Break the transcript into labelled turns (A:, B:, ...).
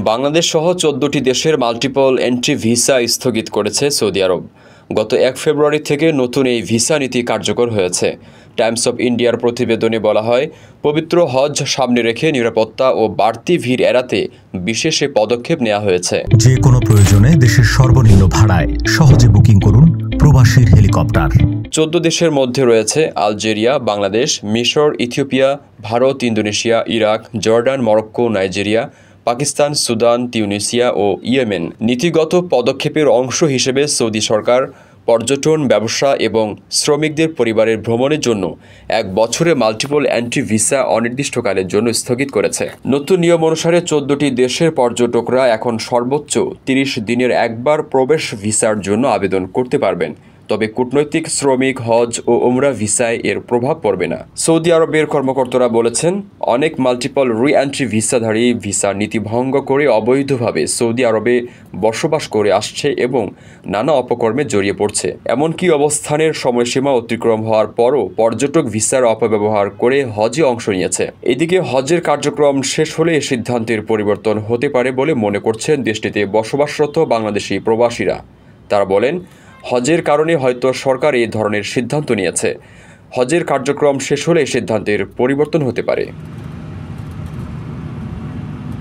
A: বাংলাদেশ সহ ১৪টি দেশের multiple entry visa স্থগিত করেছে সৌদি আরব। গত ১ ফেব্রুয়ারি থেকে নতুন এই ভিসা নীতি কার্যকর হয়েছে। টাইমস অব ইন্ডিয়ার প্রতিবেদনে বলা হয়, পবিত্র হজ সামনে রেখে নিরাপত্তা ও বাড়তি ভিড় এড়াতে বিশেষ এ পদক্ষেপ নেওয়া হয়েছে।
B: যে কোনো প্রয়োজনে দেশের সর্বনিম্ন ভাড়ায় সহজে বুকিং করুন প্রবাসীর হেলিকপ্টার।
A: ১৪ দেশের মধ্যে রয়েছে আলজেরিয়া, বাংলাদেশ, মিশর, Ethiopia, Bharat, Indonesia, Iraq, Jordan, Morocco, Nigeria, Pakistan, Sudan, Tunisia ও ইয়েমেন। নীতিগত পদক্ষেপের অংশ হিসেবে সৌদি সরকার পর্যটন, ব্যবসা এবং শ্রমিকদের পরিবারের ভ্রমণের জন্য ১ বছরে মাল্টিপল এন্ট্রি ভিসা অনির্দিষ্টকালের জন্য স্থগিত করেছে। নতুন নিয়ম অনুসারে ১৪টি দেশের পর্যটকরা এখন সর্বোচ্চ ৩০ দিনের একবার প্রবেশ ভিসার জন্য আবেদন করতে পারবেন। তবে কূটনৈতিক, শ্রমিক, হজ ও উমরা ভিসায় এর প্রভাব পড়বে না। সৌদি আরবের কর্মকর্তারা বলেছেন, অনেক মাল্টিপল রি-এন্ট্রি ভিসাধারী ভিসার নীতি ভঙ্গ করে অবৈধভাবে সৌদি আরবে বসবাস করে আসছে এবং নানা অপকর্মে জড়িয়ে পড়ছে। এমনকি অবস্থানের সময়সীমা অতিক্রম হওয়ার পরও পর্যটক ভিসার অপব্যবহার করে হজে অংশ নিয়েছে। এদিকে হজের কার্যক্রম শেষ হলে এ সিদ্ধান্তের পরিবর্তন হতে পারে বলে মনে করছেন দেশটিতে বসবাসরত বাংলাদেশি প্রবাসীরা। তারা বলেন, হজের কারণে হয়তো সরকার এই ধরনের সিদ্ধান্ত নিয়েছে। হজের কার্যক্রম শেষ হলে সিদ্ধান্তের পরিবর্তন হতে পারে।